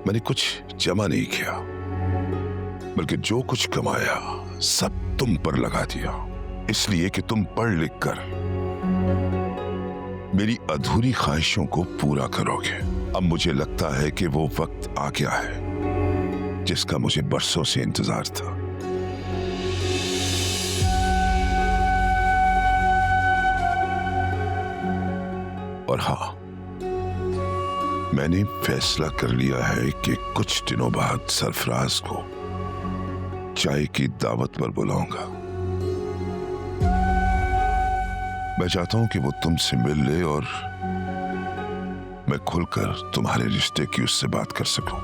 मैंने कुछ जमा नहीं किया, बल्कि जो कुछ कमाया सब तुम पर लगा दिया, इसलिए कि तुम पढ़ लिख कर मेरी अधूरी ख्वाहिशों को पूरा करोगे। अब मुझे लगता है कि वो वक्त आ गया है जिसका मुझे बरसों से इंतजार था। और हाँ, मैंने फैसला कर लिया है कि कुछ दिनों बाद सरफराज को चाय की दावत पर बुलाऊंगा। मैं चाहता हूं कि वो तुमसे मिल ले और मैं खुलकर तुम्हारे रिश्ते की उससे बात कर सकूं।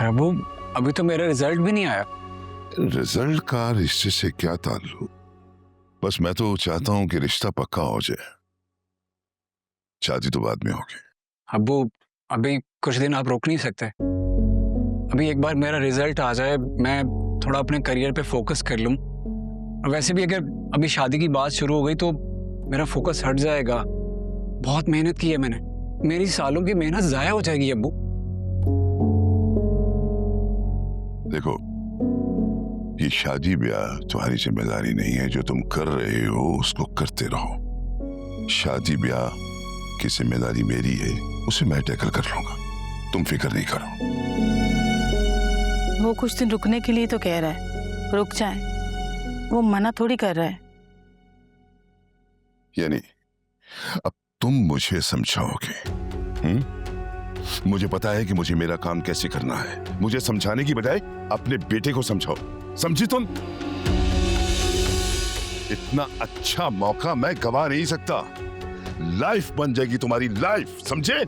अबू, अभी तो मेरा रिजल्ट भी नहीं आया। रिजल्ट का रिश्ते से क्या ताल्लुक? बस मैं तो चाहता हूं कि रिश्ता पक्का हो जाए, शादी तो बाद में होगी। अबू, अभी कुछ दिन आप रोक नहीं सकते। अभी एक बार मेरा रिजल्ट आ जाए, मैं थोड़ा अपने करियर पे फोकस कर लूं। और वैसे भी अगर अभी शादी की बात शुरू हो गई तो मेरा फोकस हट जाएगा। बहुत मेहनत की है मैंने, मेरी सालों की मेहनत जाया हो जाएगी अब्बू। देखो, ये शादी ब्याह तुम्हारी जिम्मेदारी नहीं है। जो तुम कर रहे हो उसको करते रहो। शादी ब्याह की जिम्मेदारी मेरी है, उसे मैं टैकल कर लूंगा, तुम फिक्र नहीं करो। वो कुछ दिन रुकने के लिए तो कह रहा है, रुक जाए। वो मना थोड़ी कर रहा है। यानी अब तुम मुझे समझाओगे? मुझे पता है कि मुझे मेरा काम कैसे करना है। मुझे समझाने की बजाय अपने बेटे को समझाओ, समझी तुम? इतना अच्छा मौका मैं गवा नहीं सकता। लाइफ बन जाएगी तुम्हारी, लाइफ, समझे?